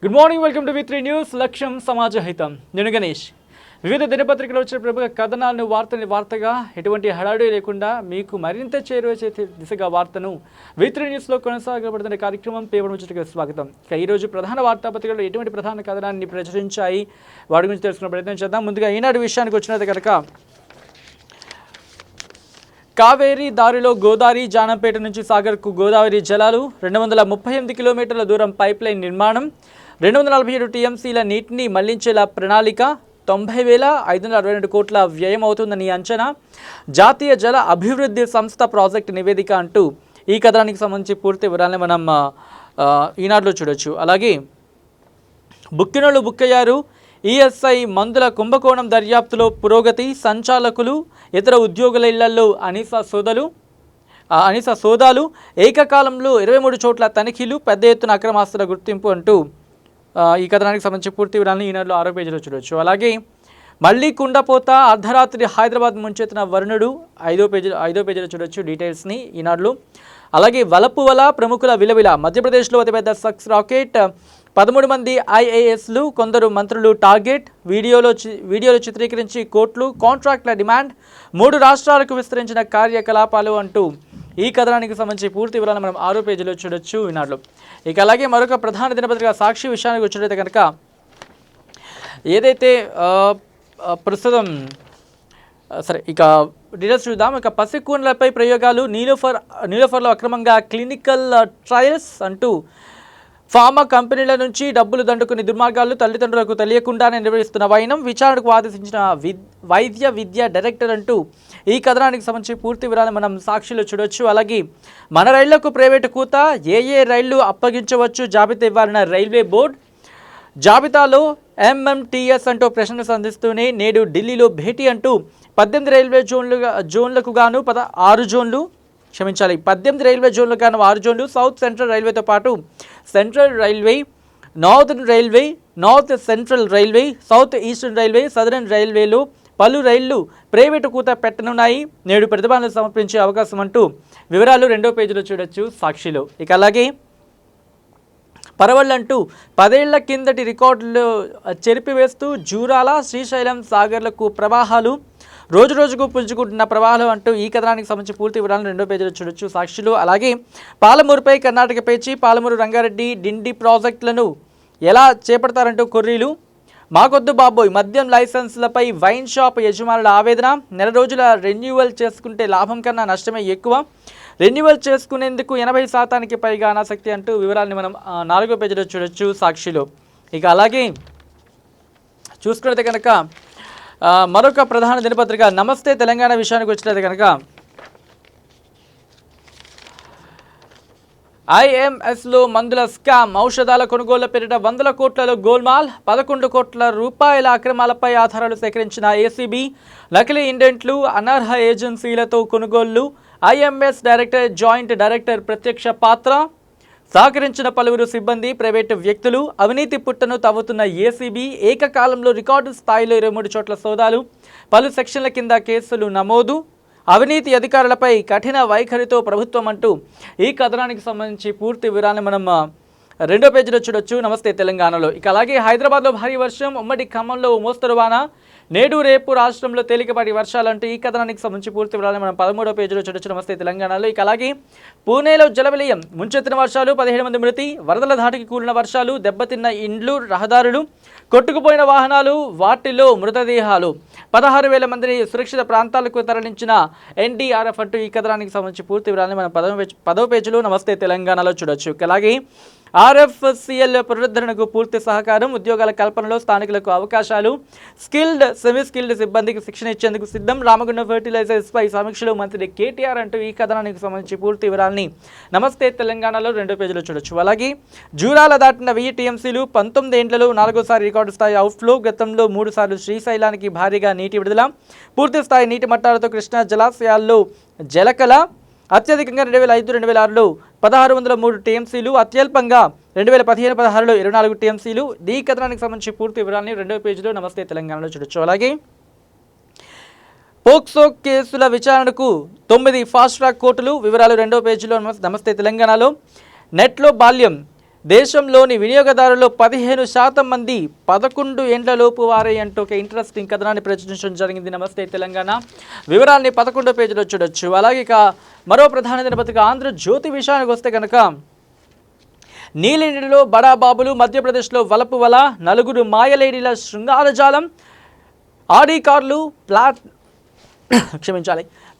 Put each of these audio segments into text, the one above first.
Good morning, welcome to వి3 news. లక్ష్యం సమాజ హితం. నేను గణేష్. వివిధ దినపత్రికలు వచ్చిన ప్రముఖ కథనాలను వార్తగా ఎటువంటి హడావిడి లేకుండా మీకు మరింత చేరువ చేసే దిశగా వార్తను వి3 న్యూస్లో కొనసాగబడుతున్న కార్యక్రమం పేపర్ ముచ్చటకు స్వాగతం. ఇక ఈరోజు ప్రధాన వార్తాపత్రికలు ఎటువంటి ప్రధాన కథనాన్ని ప్రచురించాయి వాటి గురించి తెలుసుకునే ప్రయత్నం చేద్దాం. ముందుగా ఈనాడు విషయానికి వచ్చినది కనుక కావేరీ దారిలో గోదావరి జానంపేట నుంచి సాగర్కు గోదావరి జలాలు 238 కిలోమీటర్ల దూరం పైప్ లైన్ నిర్మాణం 247 టీఎంసీల నీటిని మళ్లించేలా ప్రణాళిక 90,562 కోట్ల వ్యయం అవుతుందని అంచనా జాతీయ జల అభివృద్ధి సంస్థ ప్రాజెక్టు నివేదిక అంటూ ఈ కథనానికి సంబంధించి పూర్తి వివరాలను మనం ఈనాడులో చూడొచ్చు. అలాగే బుక్కినోళ్ళు బుక్కయ్యారు. ఈఎస్ఐ మందుల కుంభకోణం దర్యాప్తులో పురోగతి, సంచాలకులు ఇతర ఉద్యోగుల ఇళ్లలో అనిస సోదాలు, ఏకకాలంలో 23 చోట్ల తనిఖీలు, పెద్ద ఎత్తున అక్రమాస్తుల గుర్తింపు అంటూ ఈ కథనానికి సంబంధించి పూర్తి వివరాలను ఈనాడులో 6వ పేజీలో చూడవచ్చు. అలాగే మళ్ళీ కుండపోత, అర్ధరాత్రి హైదరాబాద్ ముంచెత్తిన వరుణుడు 5వ పేజీలో చూడొచ్చు డీటెయిల్స్ని ఈనాడులో. అలాగే వలపు వల ప్రముఖుల విలవిల, మధ్యప్రదేశ్లో అతిపెద్ద సక్స్ రాకెట్, 13 మంది ఐఏఎస్లు, కొందరు మంత్రులు టార్గెట్, వీడియోలు చిత్రీకరించి కోట్లు, కాంట్రాక్ట్ల డిమాండ్, 3 రాష్ట్రాలకు విస్తరించిన కార్యకలాపాలు అంటూ ఈ కథనానికి సంబంధించి పూర్తి వివరాలను మనం 6వ పేజీలో చూడొచ్చు ఈనాడులో. ఇక అలాగే మరొక ప్రధాన దినపత్రిక సాక్షి విషయానికి వచ్చినట్లయితే కనుక ఏదైతే ప్రస్తుతం సరే ఇక డీటెయిల్స్ చూద్దాం. ఇక పసికూన్లపై ప్రయోగాలు, నీలోఫర్లో అక్రమంగా క్లినికల్ ట్రయల్స్ అంటూ ఫార్మా కంపెనీల నుంచి డబ్బులు దండుకుని దుర్మార్గాలు తల్లిదండ్రులకు తెలియకుండానే నిర్వహిస్తున్న వైనం, విచారణకు ఆదేశించిన వైద్య విద్య డైరెక్టర్ అంటూ ఈ కథనానికి సంబంధించి పూర్తి వివరాలు మనం సాక్షిలో చూడొచ్చు. అలాగే మన రైళ్లకు ప్రైవేటు కూత, ఏ రైళ్లు అప్పగించవచ్చు జాబితా ఇవ్వాలన్న రైల్వే బోర్డు, జాబితాలో ఎంఎంటీఎస్ అంటూ ప్రశ్నలు సంధిస్తూనే నేడు ఢిల్లీలో భేటీ అంటూ 18 రైల్వే జోన్లకు గాను 6 జోన్లు 18 రైల్వే జోన్లకు గాను 6 జోన్లు, సౌత్ సెంట్రల్ రైల్వేతో పాటు central railway, northern railway, north central railway, south eastern railway, southern రైల్వేలో పలు రైళ్లు ప్రైవేటు కూత పెట్టనున్నాయి. నేడు ప్రతిపాదనలు సమర్పించే అవకాశం అంటూ వివరాలు 2వ పేజీలో చూడొచ్చు సాక్షిలో. ఇక అలాగే పరవళ్ళంటూ 10 ఏళ్ల కిందటి రికార్డులు చెరిపివేస్తూ జూరాల, శ్రీశైలం, సాగర్లకు ప్రవాహాలు, రోజుకు పుంజుకుంటున్న ప్రవాహాలు అంటూ ఈ కథనానికి సంబంధించి పూర్తి వివరాలను 2వ పేజీలో చూడొచ్చు సాక్షిలో. అలాగే పాలమూరుపై కర్ణాటక పేచి, పాలమూరు రంగారెడ్డి డిండి ప్రాజెక్టులను ఎలా చేపడతారంటూ కొర్రీలు, మాకొద్దు బాబోయ్ మద్యం లైసెన్స్లపై వైన్ షాప్ యజమానుల ఆవేదన, నెల రోజుల రెన్యూవల్ చేసుకుంటే లాభం కన్నా నష్టమే ఎక్కువ, రెన్యూవల్ చేసుకునేందుకు 80% పైగా అనాసక్తి అంటూ వివరాలని మనం 4వ పేజీలో చూడొచ్చు సాక్షిలో. ఇక అలాగే చూసుకుంటే కనుక మరొక ప్రధాన దినపత్రిక నమస్తే తెలంగాణ విషయానికి వచ్చినట్లయితే కనుక ఐఎంఎస్లో మందుల స్కామ్, ఔషధాల కొనుగోళ్ల పేరిట 100 కోట్లలో గోల్మాల్, 11 కోట్ల రూపాయల అక్రమాలపై ఆధారాలు సేకరించిన ఏసీబీ, నకిలీ ఇండెంట్లు, అనర్హ ఏజెన్సీలతో కొనుగోళ్లు, ఐఎంఎస్ డైరెక్టర్, జాయింట్ డైరెక్టర్ ప్రత్యక్ష పాత్ర, సహకరించిన పలువురు సిబ్బంది, ప్రైవేటు వ్యక్తులు, అవినీతి పుట్టను తవ్వుతున్న ఏసీబీ, ఏకకాలంలో రికార్డు స్థాయిలో 23 చోట్ల సోదాలు, పలు సెక్షన్ల కింద కేసులు నమోదు, అవినీతి అధికారులపై కఠిన వైఖరితో ప్రభుత్వం అంటూ ఈ కథనానికి సంబంధించి పూర్తి వివరాలను మనం 2వ పేజీలో చూడొచ్చు నమస్తే తెలంగాణలో. ఇక అలాగే హైదరాబాద్లో భారీ వర్షం, ఉమ్మడి ఖమ్మంలో మోస్తరు వాన, నేడు రేపు రాష్ట్రంలో తేలికపాటి వర్షాలంటూ ఈ కథనానికి సంబంధించి పూర్తి వివరాలను మనం 13వ పేజీలో చూడొచ్చు నమస్తే తెలంగాణలో. ఇక అలాగే పూణేలో జలవిలయం, ముంచెత్తిన వర్షాలు, 17 మంది మృతి, వరదల ధాటికి కూలిన వర్షాలు, దెబ్బతిన్న ఇండ్లు, రహదారులు, కొట్టుకుపోయిన వాహనాలు, వాటిలో మృతదేహాలు, 16,000 మందిని సురక్షిత ప్రాంతాలకు తరలించిన ఎన్డీఆర్ఎఫ్ అంటూ ఈ కథనానికి సంబంధించి పూర్తి వివరాలను మనం 10వ పేజీలో నమస్తే తెలంగాణలో చూడొచ్చు. అలాగే ఆర్ఎఫ్సిఎల్ పునరుద్ధరణకు పూర్తి సహకారం, ఉద్యోగాల కల్పనలో స్థానికులకు అవకాశాలు, స్కిల్డ్, సెమీ స్కిల్డ్ సిబ్బందికి శిక్షణ ఇచ్చేందుకు సిద్ధం, రామగుండం ఫెర్టిలైజర్స్ పై సమీక్షలో మంత్రి కేటీఆర్ అంటూ ఈ కథనానికి సంబంధించి పూర్తి వివరాలని నమస్తే తెలంగాణలో 2వ పేజీలో చూడొచ్చు. అలాగే జూరాల దాటిన 1000 టీఎంసీలు, 19 ఏండ్లలో 4వ రికార్డు స్థాయి అవుట్ఫ్లో, గతంలో 3 సార్లు శ్రీశైలానికి భారీగా నీటి విడుదల, పూర్తి స్థాయి నీటి మట్టాలతో కృష్ణా జలాశయాల్లో జలకళ, అత్యధికంగా 2005-2006లో 1603 టీఎంసీలు, అత్యల్పంగా 2015-16లో 24 టీఎంసీలు. ఈ కథనానికి సంబంధించి పూర్తి వివరాలని 2వ పేజీలో నమస్తే తెలంగాణలో చూడొచ్చు. అలాగే పోక్సో కేసుల విచారణకు 9 ఫాస్ట్ ట్రాక్ కోర్టులు, వివరాలు 2వ పేజీలో నమస్తే తెలంగాణలో. నెట్లో బాల్యం, దేశంలోని వినియోగదారులు 15% మంది 11 ఏండ్లలోపు వారే అంటూ ఒక ఇంట్రెస్టింగ్ కథనాన్ని ప్రచురించడం జరిగింది. నమస్తే తెలంగాణ వివరాల్ని 11వ పేజీలో చూడొచ్చు. అలాగే ఇక మరో ప్రధాన దినపత్రిక ఆంధ్రజ్యోతి విషయానికి వస్తే కనుక నీలినిలో బడాబాబులు, మధ్యప్రదేశ్లో వలపు వల, నలుగురు మాయలేడీల శృంగారజాలం, ఆడి కార్లు,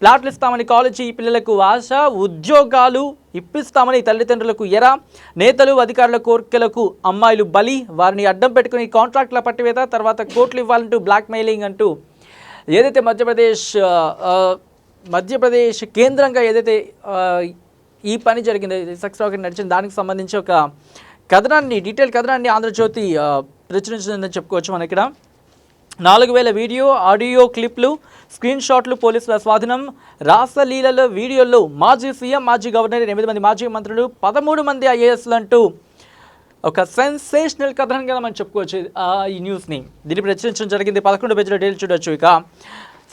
ప్లాట్లు ఇస్తామని కాలేజీ పిల్లలకు ఆశ, ఉద్యోగాలు ఇప్పిస్తామని తల్లిదండ్రులకు ఎర, నేతలు అధికారుల కోరికలకు అమ్మాయిలు బలి, వారిని అడ్డం పెట్టుకుని కాంట్రాక్టుల పట్టివేత, తర్వాత కోట్లు ఇవ్వాలంటూ బ్లాక్మెయిలింగ్ అంటూ ఏదైతే మధ్యప్రదేశ్ కేంద్రంగా ఏదైతే ఈ పని జరిగింది, సెక్స్ రాకెట్ నడిచింది, దానికి సంబంధించి ఒక డీటెయిల్ కథనాన్ని ఆంధ్రజ్యోతి ప్రచురించిందని చెప్పుకోవచ్చు. మన ఇక్కడ 4000 వీడియో ఆడియో క్లిప్లు, స్క్రీన్ షాట్లు పోలీసుల స్వాధీనం, రాసలీలలో వీడియోల్లో మాజీ సీఎం, మాజీ గవర్నర్, 8 మంది మాజీ మంత్రులు, 13 మంది ఐఏఎస్లు అంటూ ఒక సెన్సేషనల్ కథనంగా మనం చెప్పుకోవచ్చు ఈ న్యూస్ని. దీన్ని ప్రచురించడం జరిగింది. 11 పేజీలో డీటెయిల్ చూడొచ్చు. ఇక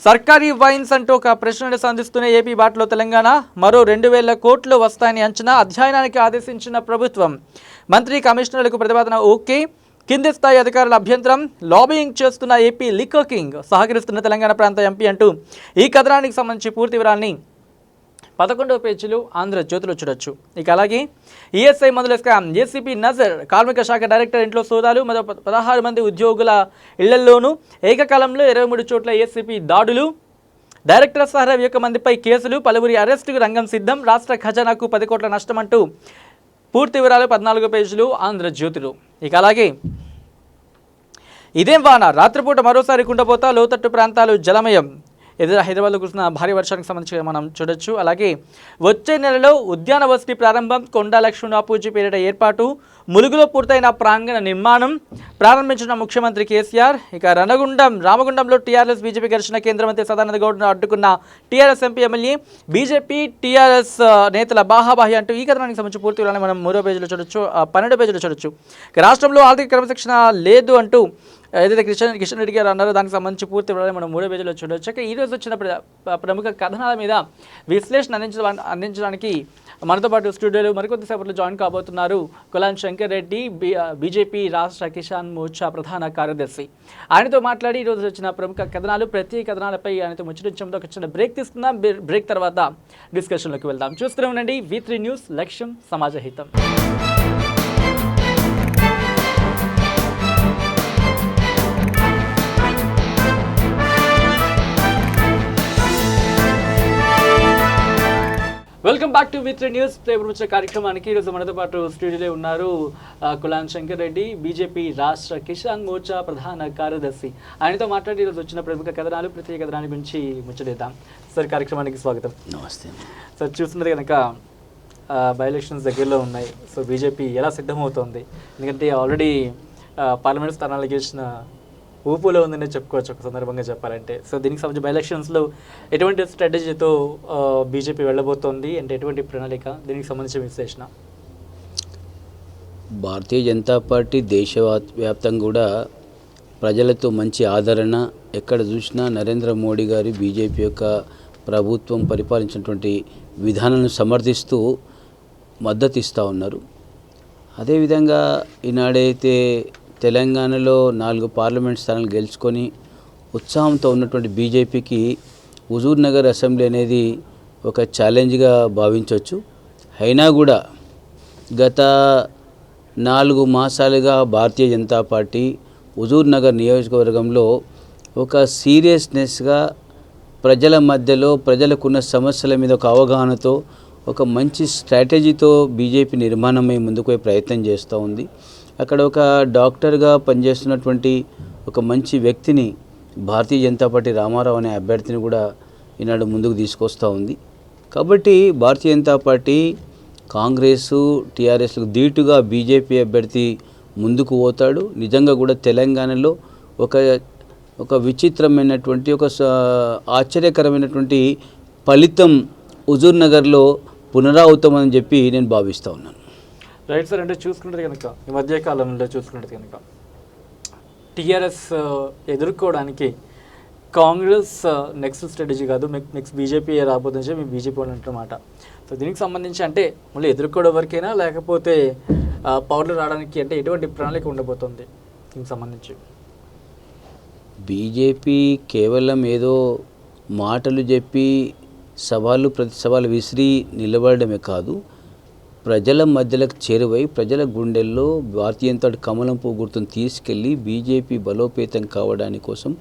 సర్కారీ వైన్స్ అంటూ ఒక ప్రశ్నను సంధిస్తున్న ఏపీ బాటలో తెలంగాణ, మరో 2000 కోట్లు వస్తాయని అంచనా, అధ్యయనానికి ఆదేశించిన ప్రభుత్వం, మంత్రి కమిషనర్లకు ప్రతిపాదన ఓకే, కింది స్థాయి అధికారుల అభ్యంతరం, లాబియింగ్ చేస్తున్న ఏపీ లిక్కర్ కింగ్, సహకరిస్తున్న తెలంగాణ ప్రాంత ఎంపీ అంటూ ఈ కథనానికి సంబంధించి పూర్తి వివరాన్ని 11వ పేజీలో ఆంధ్రజ్యోతిలో చూడొచ్చు. ఇక అలాగే ఈఎస్ఐ మందుల స్కామ్, ఏసీపీ నజర్, కార్మిక శాఖ డైరెక్టర్ ఇంట్లో సోదాలు, 16 మంది ఉద్యోగుల ఇళ్లలోనూ ఏకకాలంలో 23 చోట్ల ఏసీపీ దాడులు, డైరెక్టర్ సహా 21 మందిపై కేసులు, పలువురి అరెస్టుకు రంగం సిద్ధం, రాష్ట్ర ఖజానాకు 10 కోట్ల నష్టం అంటూ పూర్తి వివరాలు 14 పేజీలు ఆంధ్రజ్యోతిలో. ఇక అలాగే ఇదేం వాన, రాత్రిపూట మరోసారి కుండపోత, లోతట్టు ప్రాంతాలు జలమయం, హైదరాబాద్లో కురిసిన భారీ వర్షానికి సంబంధించి మనం చూడొచ్చు. అలాగే వచ్చే నెలలో ఉద్యాన వసతి ప్రారంభం, కొండా లక్ష్మణ బాపూజీ పేరిట ఏర్పాటు, ములుగులో పూర్తయిన ప్రాంగణ నిర్మాణం, ప్రారంభించిన ముఖ్యమంత్రి కేసీఆర్. ఇక రామగుండంలో టీఆర్ఎస్ బీజేపీ ఘర్షణ, కేంద్ర మంత్రి సదానంద గౌడ్ను అడ్డుకున్న TRS MP MLA, BJP TRS నేతల బాహాబాహి అంటూ ఈ కథనానికి సంబంధించి పూర్తి వివరాలను మనం 3వ పేజీలో చూడొచ్చు, 12వ పేజీలో చూడొచ్చు. ఇక రాష్ట్రంలో ఆర్థిక క్రమశిక్షణ లేదు అంటూ ఏదైతే కిషన్ రెడ్డి గారు అన్నారో దానికి సంబంధించి పూర్తి వివరాలు మనం 3వ పేజీలో చూడొచ్చు. ఈరోజు వచ్చిన ప్రముఖ కథనాల మీద విశ్లేషణ అందించడానికి మనతో పాటు స్టూడియోలో మరికొద్దిసేపట్లో జాయిన్ కాబోతున్నారు కులాన్ శంకర్ రెడ్డి, బీజేపీ రాష్ట్ర కిసాన్ మోర్చా ప్రధాన కార్యదర్శి. ఆయనతో మాట్లాడి ఈరోజు వచ్చిన ప్రముఖ కథనాలు, ప్రతి కథనాలపై ఆయనతో ముచ్చటించడంతో ఒక చిన్న బ్రేక్ తీసుకుందాం. బ్రేక్ తర్వాత డిస్కషన్లోకి వెళ్దాం. చూస్తూనే ఉండండి V3 న్యూస్, లక్ష్యం సమాజహితం. Welcome back to V3 news. వచ్చిన కార్యక్రమానికి ఈరోజు మనతో పాటు స్టూడియోలో ఉన్నారు కులాన్ శంకర్ రెడ్డి, బీజేపీ రాష్ట్ర కిసాన్ మోర్చా ప్రధాన కార్యదర్శి. ఆయనతో మాట్లాడి ఈరోజు వచ్చిన ప్రముఖ కథనాలు, ప్రత్యేక కథనాన్ని గురించి ముచ్చటిద్దాం. సార్, కార్యక్రమానికి స్వాగతం. నమస్తే సార్. చూస్తున్నది కనుక బై ఎలక్షన్స్ దగ్గరలో ఉన్నాయి. సో బీజేపీ ఎలా సిద్ధమవుతోంది? ఎందుకంటే ఆల్రెడీ పార్లమెంట్ స్థానాలు గెలిచిన ఊపులో ఉందని చెప్పుకోవచ్చు ఒక సందర్భంగా చెప్పాలంటే. సో దీనికి సంబంధించి బై ఎలక్షన్స్లో ఎటువంటి స్ట్రాటజీతో బీజేపీ వెళ్ళబోతోంది అంటే ఎటువంటి ప్రణాళిక, దీనికి సంబంధించిన విశ్లేషణ? భారతీయ జనతా పార్టీ దేశవ్యాప్తంగా కూడా ప్రజలతో మంచి ఆదరణ, ఎక్కడ చూసినా నరేంద్ర మోడీ గారి బీజేపీ యొక్క ప్రభుత్వం పరిపాలించినటువంటి విధానాలను సమర్థిస్తూ మద్దతు ఇస్తూ ఉన్నారు. అదేవిధంగా ఈనాడైతే తెలంగాణలో 4 పార్లమెంట్ స్థానాలు గెలుచుకొని ఉత్సాహంతో ఉన్నటువంటి బీజేపీకి హుజూర్ నగర్ అసెంబ్లీ అనేది ఒక ఛాలెంజ్గా భావించవచ్చు. అయినా కూడా గత 4 మాసాలుగా భారతీయ జనతా పార్టీ హుజూర్ నగర్ నియోజకవర్గంలో ఒక సీరియస్నెస్గా ప్రజల మధ్యలో ప్రజలకున్న సమస్యల మీద ఒక అవగాహనతో ఒక మంచి స్ట్రాటజీతో బీజేపీ నిర్మాణమై ముందుకు ప్రయత్నం చేస్తూ ఉంది. అక్కడ ఒక డాక్టర్గా పనిచేస్తున్నటువంటి ఒక మంచి వ్యక్తిని, భారతీయ జనతా పార్టీ రామారావు అనే అభ్యర్థిని కూడా ఈనాడు ముందుకు తీసుకొస్తూ ఉంది. కాబట్టి భారతీయ జనతా పార్టీ కాంగ్రెసు టీఆర్ఎస్లకు ధీటుగా బీజేపీ అభ్యర్థి ముందుకు పోతాడు. నిజంగా కూడా తెలంగాణలో ఒక విచిత్రమైనటువంటి ఒక ఆశ్చర్యకరమైనటువంటి ఫలితం హుజూర్ నగర్లో పునరావృతమని చెప్పి నేను భావిస్తూ ఉన్నాను. Right sir. అంటే చూసుకుంటే కనుక ఈ మధ్యకాలంలో చూసుకుంటే కనుక టీఆర్ఎస్ ఎదుర్కోవడానికి కాంగ్రెస్ నెక్స్ట్ స్ట్రాటజీ కాదు, నెక్స్ట్ బీజేపీ రాబోతుందని మీ బీజేపీ వాళ్ళు అంటున్నమాట. సో దీనికి సంబంధించి అంటే మళ్ళీ ఎదుర్కోవడం వరకైనా లేకపోతే పవర్లు రావడానికి అంటే ఎటువంటి ప్రణాళిక ఉండబోతుంది దీనికి సంబంధించి? బీజేపీ కేవలం ఏదో మాటలు చెప్పి సవాళ్ళు ప్రతి సవాలు విసిరి నిలబడమే కాదు, ప్రజల మధ్యలోకి చేరువై ప్రజల గుండెల్లో భారతీయ జనతా పార్టీ కమలం పువ్వు గుర్తును తీసుకెళ్ళి బీజేపీ బలోపేతం కావడానికి కోసం,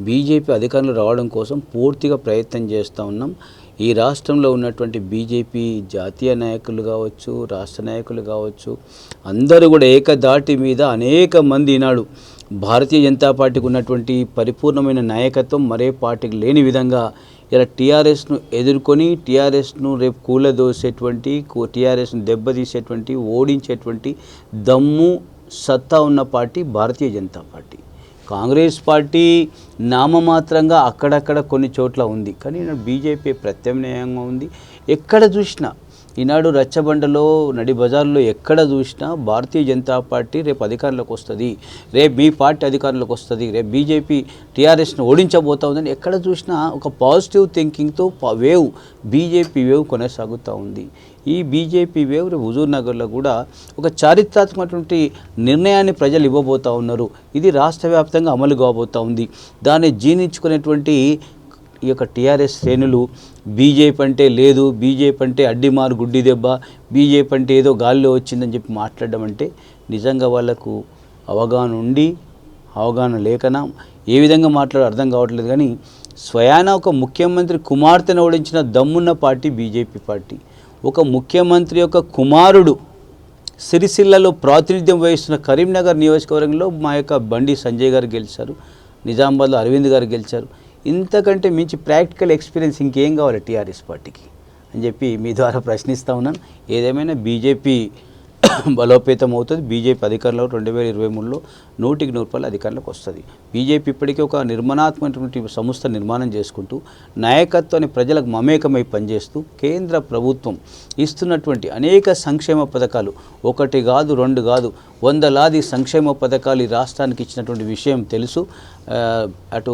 బీజేపీ అధికారంలో రావడం కోసం పూర్తిగా ప్రయత్నం చేస్తూ ఉన్నాం. ఈ రాష్ట్రంలో ఉన్నటువంటి బీజేపీ జాతీయ నాయకులు కావచ్చు, రాష్ట్ర నాయకులు కావచ్చు, అందరూ కూడా ఏకదాటి మీద అనేక మంది ఈనాడు భారతీయ జనతా పార్టీకి ఉన్నటువంటి పరిపూర్ణమైన నాయకత్వం మరే పార్టీకి లేని విధంగా ఇలా టీఆర్ఎస్ను ఎదుర్కొని టీఆర్ఎస్ను రేపు కూలదోసేటువంటి, టీఆర్ఎస్ను దెబ్బతీసేటువంటి, ఓడించేటువంటి దమ్ము సత్తా ఉన్న party Bharatiya Janata party. Congress party నామమాత్రంగా అక్కడక్కడ కొన్ని చోట్ల ఉంది, కానీ ఈనాడు బీజేపీ ప్రత్యామ్నాయంగా ఉంది. ఎక్కడ చూసినా ఈనాడు రచ్చబండలో, నడి బజార్లో ఎక్కడ చూసినా భారతీయ జనతా పార్టీ రేపు అధికారంలోకి వస్తుంది, రేపు మీ పార్టీ అధికారంలోకి వస్తుంది, రేపు బీజేపీ టీఆర్ఎస్ను ఓడించబోతా ఉందని ఎక్కడ చూసినా ఒక పాజిటివ్ థింకింగ్తో బీజేపీ వేవ్ కొనసాగుతూ ఉంది. ఈ బీజేపీ వేవ్ రేపు హుజూర్ నగర్లో కూడా ఒక చారిత్రాత్మకమైనటువంటి నిర్ణయాన్ని ప్రజలు ఇవ్వబోతూ ఉన్నారు. ఇది రాష్ట్ర వ్యాప్తంగా అమలు కాబోతూ ఉంది. దాన్ని జీర్ణించుకునేటువంటి ఈ యొక్క టీఆర్ఎస్ శ్రేణులు బీజేపీ అంటే లేదు, బీజేపీ అంటే అడ్డిమారు గుడ్డి దెబ్బ, బీజేపీ అంటే ఏదో గాలిలో వచ్చిందని చెప్పి మాట్లాడడం అంటే నిజంగా వాళ్ళకు అవగాహన ఉండి అవగాహన లేకనా ఏ విధంగా మాట్లాడో అర్థం కావట్లేదు. కానీ స్వయాన ఒక ముఖ్యమంత్రి కుమార్తెను ఓడించిన దమ్మున్న పార్టీ బీజేపీ పార్టీ. ఒక ముఖ్యమంత్రి యొక్క కుమారుడు సిరిసిల్లలో ప్రాతినిధ్యం వహిస్తున్న కరీంనగర్ నియోజకవర్గంలో మా యొక్క బండి సంజయ్ గారు గెలిచారు, నిజామాబాద్లో అరవింద్ గారు గెలిచారు. ఇంతకంటే మించి ప్రాక్టికల్ ఎక్స్పీరియన్స్ ఇంకేం కావాలి టీఆర్ఎస్ పార్టీకి అని చెప్పి మీ ద్వారా ప్రశ్నిస్తూ ఉన్నాను. ఏదేమైనా బీజేపీ బలోపేతం అవుతుంది. బీజేపీ అధికారంలో 2023లో 100% అధికారంలోకి వస్తుంది. బీజేపీ ఇప్పటికీ ఒక నిర్మాణాత్మకమైనటువంటి సంస్థ నిర్మాణం చేసుకుంటూ నాయకత్వాన్ని ప్రజలకు మమేకమై పనిచేస్తూ కేంద్ర ప్రభుత్వం ఇస్తున్నటువంటి అనేక సంక్షేమ పథకాలు, ఒకటి కాదు రెండు కాదు, వందలాది సంక్షేమ పథకాలు ఈ రాష్ట్రానికి ఇచ్చినటువంటి విషయం తెలుసు. అటు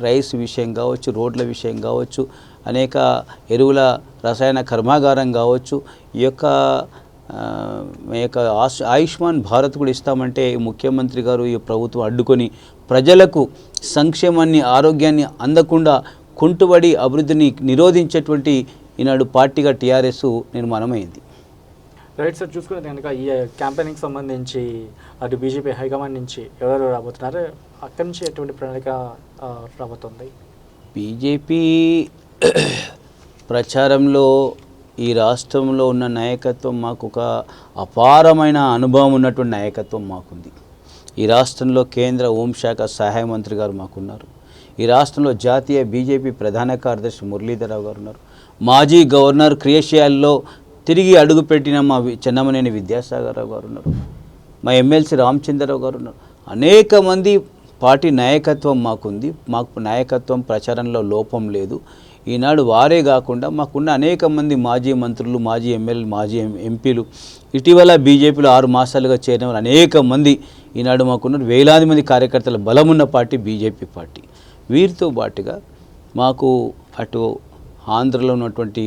రైస్ విషయం కావచ్చు, రోడ్ల విషయం కావచ్చు, అనేక ఎరువుల రసాయన కర్మాగారం కావచ్చు, ఈ యొక్క ఆయుష్మాన్ భారత్ కూడా ఇస్తామంటే ముఖ్యమంత్రి గారు ఈ ప్రభుత్వం అడ్డుకొని ప్రజలకు సంక్షేమాన్ని, ఆరోగ్యాన్ని అందకుండా కుంటుబడి అభివృద్ధిని నిరోధించేటువంటి ఈనాడు పార్టీగా టీఆర్ఎస్ నిర్మాణమైంది. రైట్ సార్, చూసుకుంటే కనుక ఈ క్యాంపెయినింగ్ సంబంధించి అటు బీజేపీ హైకమాండ్ నుంచి ఎవరు రాబోతున్నారు, అక్కడి నుంచి ఎటువంటి ప్రణాళిక రాబోతుంది? బీజేపీ ప్రచారంలో ఈ రాష్ట్రంలో ఉన్న నాయకత్వం మాకు ఒక అపారమైన అనుభవం ఉన్నటువంటి నాయకత్వం మాకుంది. ఈ రాష్ట్రంలో కేంద్ర హోంశాఖ సహాయ మంత్రి గారు మాకున్నారు. ఈ రాష్ట్రంలో జాతీయ బీజేపీ ప్రధాన కార్యదర్శి మురళీధరరావు గారు ఉన్నారు. మాజీ గవర్నర్ క్రియేషియాల్లో తిరిగి అడుగుపెట్టిన మా చెన్నమనేని విద్యాసాగర్ రావు గారు ఉన్నారు. మా ఎమ్మెల్సీ రామచంద్రరావు గారు ఉన్నారు. అనేక మంది పార్టీ నాయకత్వం మాకుంది. మాకు నాయకత్వం ప్రచారంలో లోపం లేదు. ఈనాడు వారే కాకుండా మాకున్న అనేక మంది మాజీ మంత్రులు, మాజీ ఎమ్మెల్యేలు, మాజీ ఎంపీలు, ఇటీవల బీజేపీలో 6 మాసాలుగా చేరిన వారు అనేక మంది ఈనాడు మాకున్న వేలాది మంది కార్యకర్తల బలమున్న పార్టీ బీజేపీ పార్టీ. వీరితో పాటుగా మాకు అటు ఆంధ్రలో ఉన్నటువంటి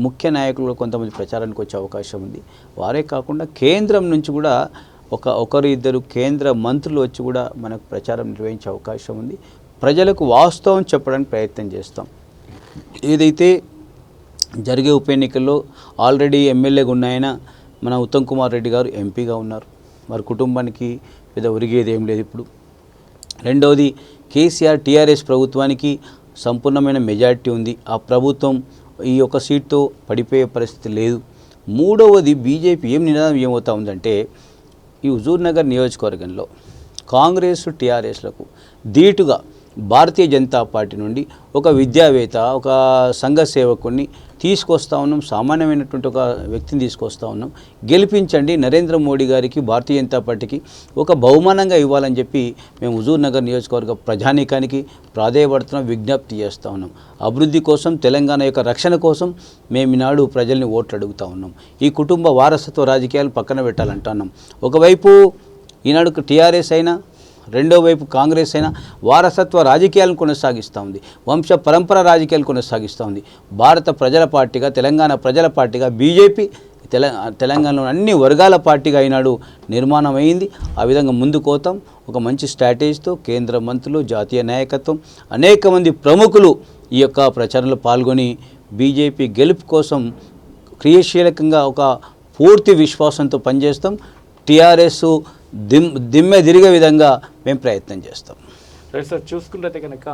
ముఖ్య నాయకులు కొంతమంది ప్రచారానికి వచ్చే అవకాశం ఉంది. వారే కాకుండా కేంద్రం నుంచి కూడా ఒకరు ఇద్దరు కేంద్ర మంత్రులు వచ్చి కూడా మనకు ప్రచారం నిర్వహించే అవకాశం ఉంది. ప్రజలకు వాస్తవం చెప్పడానికి ప్రయత్నం చేస్తాం. ఏదైతే జరిగే ఉప ఎన్నికల్లో ఆల్రెడీ ఎమ్మెల్యేగా ఉన్నాయన మన ఉత్తమ్ కుమార్ రెడ్డి గారు ఎంపీగా ఉన్నారు. వారి కుటుంబానికి పెద్ద ఒరిగేది ఏం లేదు. ఇప్పుడు రెండవది కేసీఆర్ టీఆర్ఎస్ ప్రభుత్వానికి సంపూర్ణమైన మెజారిటీ ఉంది. ఆ ప్రభుత్వం ఈ యొక్క సీట్తో పడిపోయే పరిస్థితి లేదు. మూడవది బీజేపీ ఏం నినాదం ఏమవుతా ఉందంటే ఈ హుజూర్ నగర్ నియోజకవర్గంలో కాంగ్రెస్ టీఆర్ఎస్లకు ధీటుగా భారతీయ జనతా పార్టీ నుండి ఒక విద్యావేత్త, ఒక సంఘ సేవకుడిని తీసుకొస్తా ఉన్నాం. సామాన్యమైనటువంటి ఒక వ్యక్తిని తీసుకొస్తా ఉన్నాం. గెలిపించండి, నరేంద్ర మోడీ గారికి, భారతీయ జనతా పార్టీకి ఒక బహుమానంగా ఇవ్వాలని చెప్పి మేము హుజూర్ నగర్ నియోజకవర్గ ప్రజానీకానికి ప్రాధేయపడుతున్నాం, విజ్ఞప్తి చేస్తూ ఉన్నాం. అభివృద్ధి కోసం, తెలంగాణ యొక్క రక్షణ కోసం మేము ఈనాడు ప్రజల్ని ఓట్లు అడుగుతూ ఉన్నాం. ఈ కుటుంబ వారసత్వ రాజకీయాలు పక్కన పెట్టాలంటున్నాం. ఒకవైపు ఈనాడు టీఆర్ఎస్ అయినా, రెండో వైపు కాంగ్రెస్ అయినా వారసత్వ రాజకీయాలను కొనసాగిస్తూ ఉంది, వంశ పరంపర రాజకీయాలు కొనసాగిస్తూ ఉంది. భారత ప్రజల పార్టీగా, తెలంగాణ ప్రజల పార్టీగా బీజేపీ తెలంగాణలో అన్ని వర్గాల పార్టీగా ఈనాడు నిర్మాణం అయింది. ఆ విధంగా ముందుకు పోతాం. ఒక మంచి స్ట్రాటజీతో కేంద్ర మంత్రులు, జాతీయ నాయకత్వం, అనేక మంది ప్రముఖులు ఈ యొక్క ప్రచారంలో పాల్గొని బీజేపీ గెలుపు కోసం క్రియాశీలకంగా ఒక పూర్తి విశ్వాసంతో పనిచేస్తాం. టీఆర్ఎస్ దిమ్మె తిరిగే విధంగా మేము ప్రయత్నం చేస్తాం. రైట్ సార్, చూసుకుంటే కనుక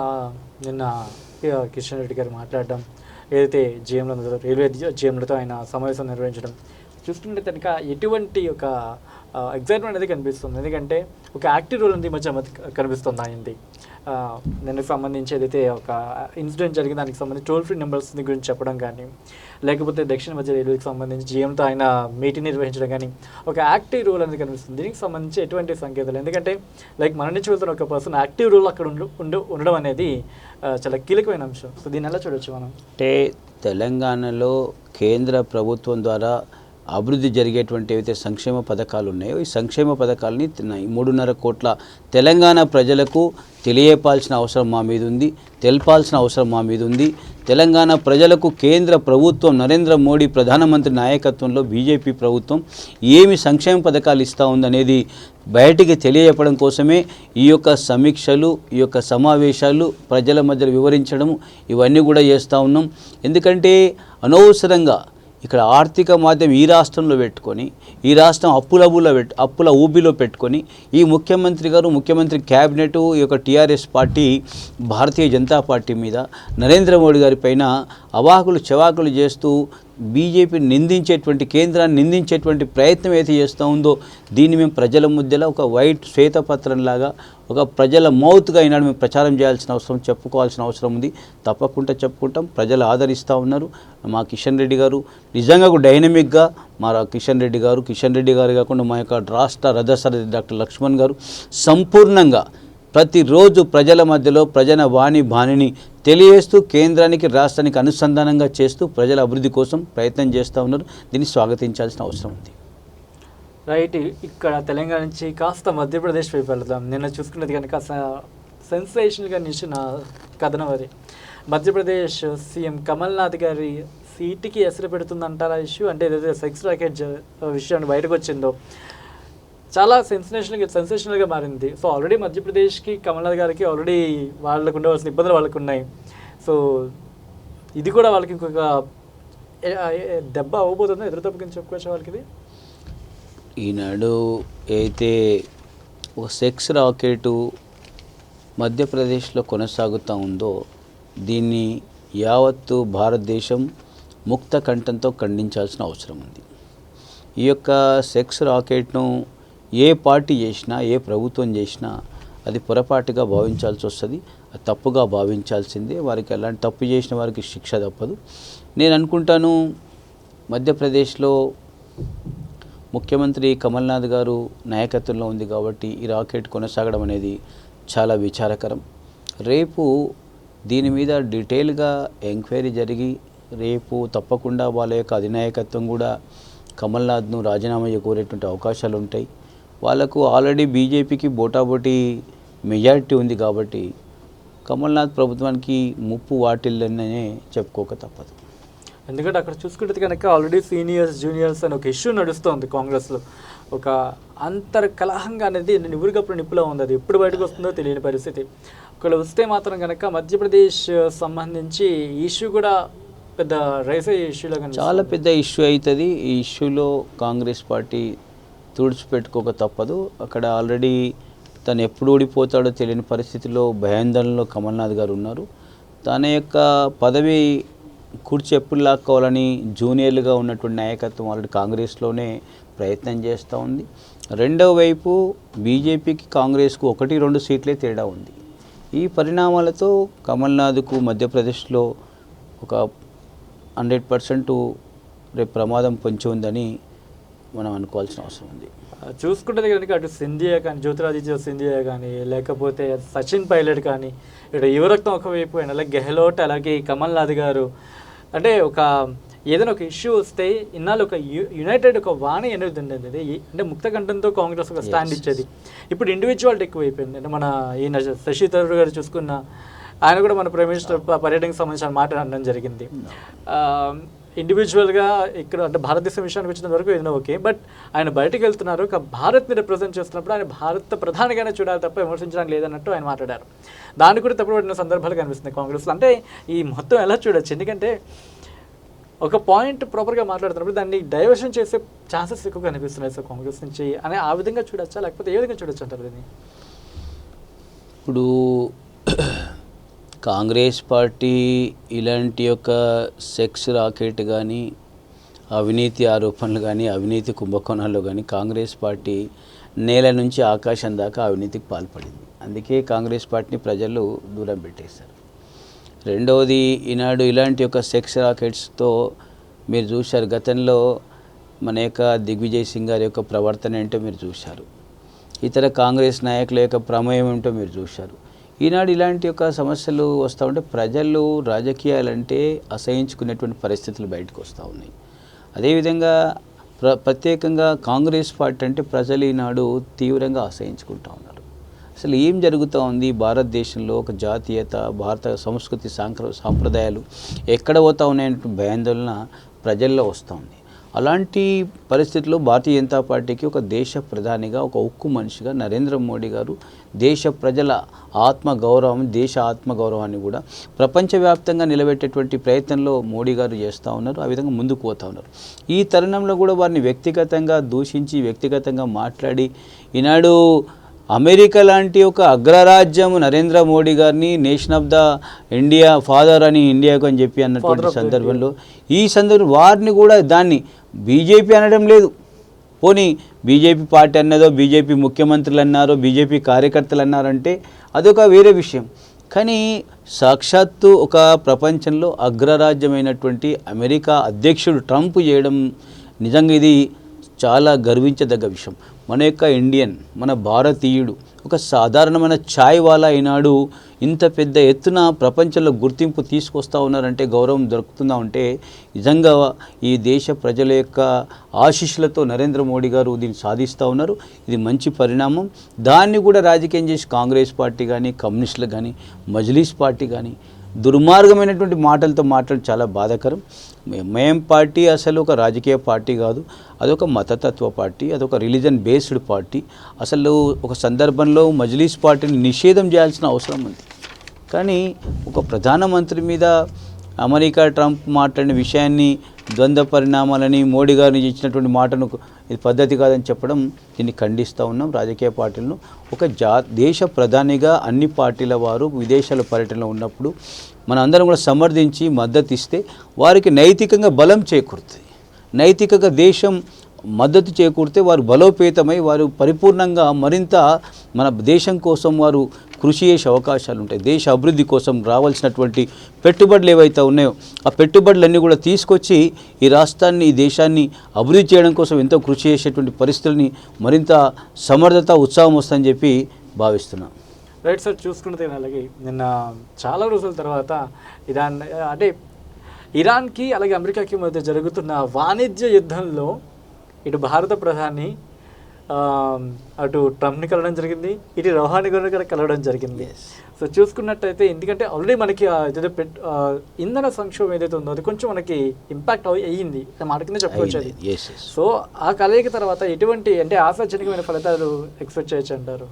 నిన్న కిషన్ రెడ్డి గారు మాట్లాడడం, ఏదైతే జీఎంలతో రైల్వే జీఎంలతో ఆయన సమావేశం నిర్వహించడం చూస్తుంటే కనుక ఎటువంటి ఒక ఎగ్జైట్మెంట్ అనేది కనిపిస్తుంది. ఎందుకంటే ఒక యాక్టివ్ రోల్ అనేది మధ్య కనిపిస్తుంది ఆయనది. దానికి సంబంధించి ఏదైతే ఒక ఇన్సిడెంట్ జరిగింది దానికి సంబంధించి టోల్ ఫ్రీ నెంబర్స్ గురించి చెప్పడం కానీ, లేకపోతే దక్షిణ మధ్య రైల్వేకి సంబంధించి జీఎంతో ఆయన మీటింగ్ నిర్వహించడం కానీ ఒక యాక్టివ్ రోల్ అనేది కనిపిస్తుంది. దీనికి సంబంధించి ఎటువంటి సంకేతాలు, ఎందుకంటే లైక్ మన నుంచి వెళ్తున్న ఒక పర్సన్ యాక్టివ్ రోల్ అక్కడ ఉండడం అనేది చాలా కీలకమైన అంశం. సో దీన్ని ఎలా చూడొచ్చు మనం? అంటే తెలంగాణలో కేంద్ర ప్రభుత్వం ద్వారా అభివృద్ధి జరిగేటువంటి ఏవైతే సంక్షేమ పథకాలు ఉన్నాయో ఈ సంక్షేమ పథకాలని 3.5 కోట్ల తెలంగాణ ప్రజలకు తెలియపాల్సిన అవసరం మా మీద ఉంది, తెలపాల్సిన అవసరం మా మీద ఉంది. తెలంగాణ ప్రజలకు కేంద్ర ప్రభుత్వం నరేంద్ర మోడీ ప్రధానమంత్రి నాయకత్వంలో బీజేపీ ప్రభుత్వం ఏమి సంక్షేమ పథకాలు ఇస్తూ ఉందనేది బయటికి తెలియజెప్పడం కోసమే ఈ యొక్క సమీక్షలు, ఈ యొక్క సమావేశాలు ప్రజల మధ్య వివరించడం ఇవన్నీ కూడా చేస్తూ ఉన్నాం. ఎందుకంటే అనవసరంగా ఇక్కడ ఆర్థిక మాధ్యమం ఈ రాష్ట్రంలో పెట్టుకొని ఈ రాష్ట్రం అప్పుల ఊబిలో పెట్టుకొని ఈ ముఖ్యమంత్రి క్యాబినెట్ ఈ యొక్క TRS party Bharatiya Janata party మీద నరేంద్ర మోడీ గారి పైన అవాకులు చవాకులు చేస్తూ బీజేపీని నిందించేటువంటి, కేంద్రాన్ని నిందించేటువంటి ప్రయత్నం అయితే చేస్తూ ఉందో దీన్ని మేము ప్రజల మధ్యలో ఒక శ్వేతపత్రంలాగా ఒక ప్రజల మౌత్గా ఈనాడు మేము ప్రచారం చేయాల్సిన అవసరం, చెప్పుకోవాల్సిన అవసరం ఉంది. తప్పకుండా చెప్పుకుంటాం. ప్రజలు ఆదరిస్తూ ఉన్నారు. మా కిషన్ రెడ్డి గారు నిజంగా ఒక డైనమిక్గా మా కిషన్ రెడ్డి గారు కాకుండా మా యొక్క రాష్ట్ర రథసారథి డాక్టర్ లక్ష్మణ్ గారు సంపూర్ణంగా ప్రతిరోజు ప్రజల మధ్యలో ప్రజల బాణిని తెలియజేస్తూ కేంద్రానికి రాష్ట్రానికి అనుసంధానంగా చేస్తూ ప్రజల అభివృద్ధి కోసం ప్రయత్నం చేస్తూ ఉన్నారు. దీన్ని స్వాగతించాల్సిన అవసరం ఉంది. రైట్, ఇక్కడ తెలంగాణ నుంచి కాస్త మధ్యప్రదేశ్ వైపు వెళ్దాం. నిన్న చూసుకున్నది కనుక సెన్సేషనల్గా నిలిచిన కథనం అది. మధ్యప్రదేశ్ సీఎం కమల్నాథ్ గారి సీటుకి ఎసరు పెడుతుందంటారా ఇష్యూ? అంటే ఏదైతే సెక్స్ ర్యాకెట్ విషయాన్ని బయటకు వచ్చిందో చాలా సెన్సేషనల్గా మారింది. సో ఆల్రెడీ మధ్యప్రదేశ్కి కమల్నాథ్ గారికి ఆల్రెడీ వాళ్ళకు ఉండవలసిన ఇబ్బందులు వాళ్ళకు ఉన్నాయి. సో ఇది కూడా వాళ్ళకి ఇంకొక దెబ్బ అవ్వబోతుందో ఎదురు దెబ్బ కింద చెప్పుకోవచ్చు వాళ్ళకి. ఇది ఈనాడు అయితే ఒక సెక్స్ రాకెట్ మధ్యప్రదేశ్లో కొనసాగుతూ ఉందో దీన్ని యావత్తు భారతదేశం ముక్త కంఠంతో ఖండించాల్సిన అవసరం ఉంది. ఈ యొక్క సెక్స్ రాకెట్ను ఏ పార్టీ చేసినా, ఏ ప్రభుత్వం చేసినా అది పొరపాటుగా భావించాల్సి వస్తుంది. అది తప్పుగా భావించాల్సిందే. వారికి అలాంటి తప్పు చేసిన వారికి శిక్ష తప్పదు. నేను అనుకుంటాను మధ్యప్రదేశ్లో ముఖ్యమంత్రి కమల్నాథ్ గారు నాయకత్వంలో ఉంది కాబట్టి ఈ రాకెట్ కొనసాగడం అనేది చాలా విచారకరం. రేపు దీని మీద డీటెయిల్గా ఎంక్వైరీ జరిగి రేపు తప్పకుండా వాళ్ళ యొక్క అధినాయకత్వం కూడా కమల్నాథ్ను రాజీనామా కోరేటువంటి అవకాశాలు ఉంటాయి. వాళ్ళకు ఆల్రెడీ బీజేపీకి బోటాబోటీ మెజారిటీ ఉంది కాబట్టి కమల్నాథ్ ప్రభుత్వానికి ముప్పు వాటిల్లనే చెప్పుకోక తప్పదు. ఎందుకంటే అక్కడ చూసుకుంటే కనుక ఆల్రెడీ సీనియర్స్ జూనియర్స్ అని ఒక ఇష్యూ నడుస్తుంది కాంగ్రెస్లో. ఒక అంతర్కలహంగా అనేది నివురుగప్పుడు నిప్పులో ఉంది. అది ఎప్పుడు బయటకు వస్తుందో తెలియని పరిస్థితి. ఒకవేళ వస్తే మాత్రం కనుక మధ్యప్రదేశ్ సంబంధించి ఈ ఇష్యూ కూడా పెద్ద రైస్ అయ్యే ఇష్యూలో కనుక చాలా పెద్ద ఇష్యూ అవుతుంది. ఈ ఇష్యూలో కాంగ్రెస్ పార్టీ తుడిచిపెట్టుకోక తప్పదు. అక్కడ ఆల్రెడీ తను ఎప్పుడు ఓడిపోతాడో తెలియని పరిస్థితిలో భయాందోళనలో కమల్నాథ్ గారు ఉన్నారు. తన యొక్క పదవి కుర్చీ ఎప్పుడు లాక్కోవాలని జూనియర్లుగా ఉన్నటువంటి నాయకత్వం ఆల్రెడీ కాంగ్రెస్లోనే ప్రయత్నం చేస్తూ ఉంది. రెండవ వైపు బీజేపీకి కాంగ్రెస్కు 1-2 సీట్లే తేడా ఉంది. ఈ పరిణామాలతో కమల్నాథ్కు మధ్యప్రదేశ్లో ఒక 100% రేపు ప్రమాదం పొంచి ఉందని మనం అనుకోవాల్సిన అవసరం ఉంది. చూసుకుంటే కనుక అటు సింధియా కానీ, జ్యోతిరాదిత్య సింధియా కానీ, లేకపోతే సచిన్ పైలట్ కానీ, ఇటు యువరక్తం ఒకవైపు అలాగే గెహ్లోట్, అలాగే కమల్నాథ్ గారు, అంటే ఒక ఏదైనా ఒక ఇష్యూ వస్తే ఇన్నాళ్ళు ఒక యునైటెడ్ ఒక వాణి అనేది ఉండేది. అంటే ముక్త కంఠంతో కాంగ్రెస్ ఒక స్టాండ్ ఇచ్చేది. ఇప్పుడు ఇండివిజువాలిటీ ఎక్కువైపోయింది. అంటే మన ఈయన శశి థరూర్ గారు చూసుకున్న ఆయన కూడా మన ప్రైమ్ మినిస్టర్ పర్యటనకు సంబంధించిన మాట అనడం జరిగింది. ఇండివిజువల్గా ఇక్కడ అంటే భారతదేశం విషయానికి వచ్చిన వరకు ఏదైనా ఓకే, బట్ ఆయన బయటకు వెళ్తున్నారు, ఒక భారత్ని రిప్రజెంట్ చేస్తున్నప్పుడు ఆయన భారత ప్రధానిగానే చూడాలి తప్ప విమర్శించడానికి లేదన్నట్టు ఆయన మాట్లాడారు. దాన్ని కూడా తప్పుపడిన సందర్భాలు కనిపిస్తున్నాయి కాంగ్రెస్లో. అంటే ఈ మొత్తం ఎలా చూడొచ్చు, ఎందుకంటే ఒక పాయింట్ ప్రాపర్గా మాట్లాడుతున్నప్పుడు దాన్ని డైవర్షన్ చేసే ఛాన్సెస్ ఎక్కువ కనిపిస్తున్నాయి సార్ కాంగ్రెస్ నుంచి అని ఆ విధంగా చూడొచ్చా, లేకపోతే ఏ విధంగా చూడొచ్చు అంటారు దీన్ని? ఇప్పుడు కాంగ్రెస్ పార్టీ ఇలాంటి యొక్క సెక్స్ రాకెట్ కానీ, అవినీతి ఆరోపణలు కానీ, అవినీతి కుంభకోణాల్లో కానీ కాంగ్రెస్ పార్టీ నేల నుంచి ఆకాశం దాకా అవినీతికి పాల్పడింది. అందుకే కాంగ్రెస్ పార్టీని ప్రజలు దూరం పెట్టేశారు. రెండవది, ఈనాడు ఇలాంటి యొక్క సెక్స్ రాకెట్స్తో మీరు చూశారు, గతంలో మన యొక్క దిగ్విజయ్ సింగ్ గారి యొక్క ప్రవర్తన ఏంటో మీరు చూశారు, ఇతర కాంగ్రెస్ నాయకుల యొక్క ప్రమేయం ఏంటో మీరు చూశారు. ఈనాడు ఇలాంటి యొక్క సమస్యలు వస్తూ ఉంటే ప్రజలు రాజకీయాలంటే అసహించుకునేటువంటి పరిస్థితులు బయటకు వస్తూ ఉన్నాయి. అదేవిధంగా ప్రత్యేకంగా కాంగ్రెస్ పార్టీ అంటే ప్రజలు ఈనాడు తీవ్రంగా అసహించుకుంటూ ఉన్నారు. అసలు ఏం జరుగుతూ ఉంది భారతదేశంలో, ఒక జాతీయత, భారత సంస్కృతి సాంప్రదాయాలు ఎక్కడ పోతా ఉన్నాయంటే భయాందోళన ప్రజల్లో వస్తూ ఉంది. అలాంటి పరిస్థితుల్లో భారతీయ జనతా పార్టీకి ఒక దేశ ప్రధానిగా, ఒక ఉక్కు మనిషిగా నరేంద్ర మోడీ గారు దేశ ప్రజల ఆత్మగౌరవం, దేశ ఆత్మగౌరవాన్ని కూడా ప్రపంచవ్యాప్తంగా నిలబెట్టేటువంటి ప్రయత్నంలో మోడీ గారు చేస్తూ ఉన్నారు. ఆ విధంగా ముందుకు పోతూ ఉన్నారు. ఈ తరుణంలో కూడా వారిని వ్యక్తిగతంగా దూషించి, వ్యక్తిగతంగా మాట్లాడి ఈనాడు అమెరికా లాంటి ఒక అగ్రరాజ్యం నరేంద్ర మోడీ గారిని nation of the India father అని ఇండియాకు అని చెప్పి అన్నటువంటి సందర్భంలో ఈ సందర్భం వారిని కూడా దాన్ని బీజేపీ అనడం లేదు. పోనీ బీజేపీ పార్టీ అన్నదో, బీజేపీ ముఖ్యమంత్రులు అన్నారో, బీజేపీ కార్యకర్తలు అన్నారంటే అదొక వేరే విషయం. కానీ సాక్షాత్తు ఒక ప్రపంచంలో అగ్రరాజ్యమైనటువంటి అమెరికా అధ్యక్షుడు ట్రంప్ చేయడం నిజంగా ఇది చాలా గర్వించదగ్గ విషయం. మన యొక్క ఇండియన్, మన భారతీయుడు, ఒక సాధారణమైన ఛాయ్ వాలా ఈనాడు ఇంత పెద్ద ఎత్తున ప్రపంచంలో గుర్తింపు తీసుకొస్తూ ఉన్నారంటే, గౌరవం దొరుకుతుందా అంటే నిజంగా ఈ దేశ ప్రజల యొక్క ఆశీస్సులతో నరేంద్ర మోడీ గారు దీన్ని సాధిస్తూ ఉన్నారు. ఇది మంచి పరిణామం. దాన్ని కూడా రాజకీయం చేసి కాంగ్రెస్ పార్టీ కానీ, కమ్యూనిస్టులు కానీ, మజ్లిస్ పార్టీ కానీ దుర్మార్గమైనటువంటి మాటలతో మాట్లాడి చాలా బాధాకరం. మేం పార్టీ అసలు ఒక రాజకీయ పార్టీ కాదు, అదొక మతతత్వ పార్టీ, అదొక రిలీజన్ బేస్డ్ పార్టీ. అసలు ఒక సందర్భంలో మజ్లిస్ పార్టీని నిషేధం చేయాల్సిన అవసరం ఉంది. కానీ ఒక ప్రధానమంత్రి మీద అమెరికా ట్రంప్ మాట్లాడిన విషయాన్ని, ద్వంద్వ పరిణామాలని, మోడీ గారిని ఇచ్చినటువంటి మాటను ఇది పద్ధతి కాదని చెప్పడం, దీన్ని ఖండిస్తూ ఉన్నాం. రాజకీయ పార్టీలను ఒక దేశ ప్రధానిగా అన్ని పార్టీల వారు విదేశాల పర్యటనలో ఉన్నప్పుడు మన అందరం కూడా సమర్థించి మద్దతు ఇస్తే వారికి నైతికంగా బలం చేకూరుతుంది. నైతికంగా దేశం మద్దతు చేకూరితే వారు బలోపేతమై వారు పరిపూర్ణంగా మరింత మన దేశం కోసం వారు కృషి చేసే అవకాశాలు ఉంటాయి. దేశ అభివృద్ధి కోసం రావాల్సినటువంటి పెట్టుబడులు ఏవైతే ఉన్నాయో ఆ పెట్టుబడులన్నీ కూడా తీసుకొచ్చి ఈ రాష్ట్రాన్ని, ఈ దేశాన్ని అభివృద్ధి చేయడం కోసం ఎంతో కృషి చేసేటువంటి పరిస్థితుల్ని మరింత సమర్థత, ఉత్సాహం వస్తుందని చెప్పి భావిస్తున్నాం. రైట్ సార్, చూసుకుంటే అలాగే నిన్న చాలా రోజుల తర్వాత ఇరాన్ అంటే ఇరాన్కి అలాగే అమెరికాకి మధ్య జరుగుతున్న వాణిజ్య యుద్ధంలో ఇటు భారత ప్రధాని అటు ట్రంప్ని కలవడం జరిగింది, ఇటు రౌహానీ గారిని కూడా కలవడం జరిగింది. సో చూసుకున్నట్టయితే ఎందుకంటే ఆల్రెడీ మనకి ఇంధన సంక్షోభం ఏదైతే ఉందో అది కొంచెం మనకి ఇంపాక్ట్ అయ్యింది మాట కింద చెప్పుకోవచ్చు అది. సో ఆ కలయిక తర్వాత ఎటువంటి అంటే ఆశాజనకమైన ఫలితాలు ఎక్స్పెక్ట్ చేయొచ్చు అంటారు?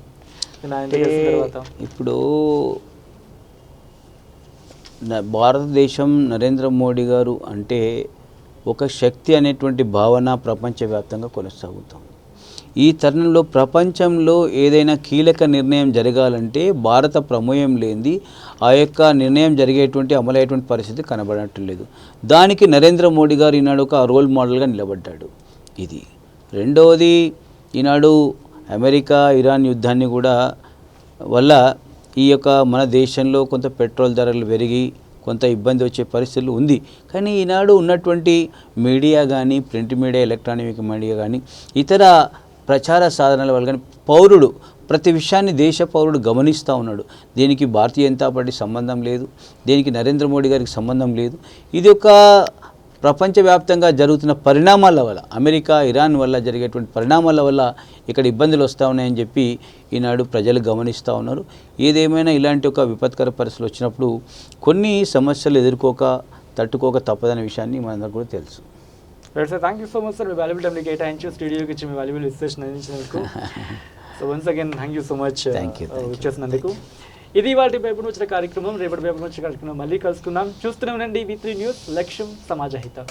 ఇప్పుడు భారతదేశం, నరేంద్ర మోడీ గారు అంటే ఒక శక్తి అనేటువంటి భావన ప్రపంచవ్యాప్తంగా కొనసాగుతాం. ఈ తరుణంలో ప్రపంచంలో ఏదైనా కీలక నిర్ణయం జరగాలంటే భారత ప్రమేయం లేనిది ఆ యొక్క నిర్ణయం జరిగేటువంటి అమలయ్యేటువంటి పరిస్థితి కనబడటం లేదు. దానికి నరేంద్ర మోడీ గారు ఈనాడు ఒక రోల్ మోడల్గా నిలబడ్డాడు. ఇది రెండవది, ఈనాడు అమెరికా ఇరాన్ యుద్ధాన్ని కూడా వల్ల ఈ యొక్క మన దేశంలో కొంత పెట్రోల్ ధరలు పెరిగి కొంత ఇబ్బంది వచ్చే పరిస్థితులు ఉంది. కానీ ఈనాడు ఉన్నటువంటి మీడియా కానీ, ప్రింట్ మీడియా, ఎలక్ట్రానిక్ మీడియా కానీ, ఇతర ప్రచార సాధనాల వల్ల కానీ పౌరుడు ప్రతి విషయాన్ని దేశ పౌరుడు గమనిస్తూ ఉన్నాడు. దీనికి భారతీయ జనతా పార్టీ సంబంధం లేదు, దీనికి నరేంద్ర మోడీ గారికి సంబంధం లేదు. ఇది ఒక ప్రపంచవ్యాప్తంగా జరుగుతున్న పరిణామాల వల్ల, అమెరికా ఇరాన్ వల్ల జరిగేటువంటి పరిణామాల వల్ల ఇక్కడ ఇబ్బందులు వస్తూ ఉన్నాయని చెప్పి ఈనాడు ప్రజలు గమనిస్తూ ఉన్నారు. ఏదేమైనా ఇలాంటి ఒక విపత్కర పరిస్థితులు వచ్చినప్పుడు కొన్ని సమస్యలు ఎదుర్కోక తట్టుకోక తప్పదనే విషయాన్ని మనందరికీ కూడా తెలుసు. Right sir, thank you so much sir. మీ వాల్యుబుల్ టైంని కేటాయించి స్టూడియోకి ఇచ్చి మీ వాల్యుబుల్ విశ్లేషణ అందించినందుకు. So once again thank you so much వచ్చేసినందుకు. ఇది వాటి పేపర్ వచ్చిన కార్యక్రమం. రేపటి పేపర్ వచ్చిన కార్యక్రమం మళ్ళీ కలుసుకుందాం. చూస్తూనే ఉండండి V3 న్యూస్, లక్ష్యం సమాజ హితం.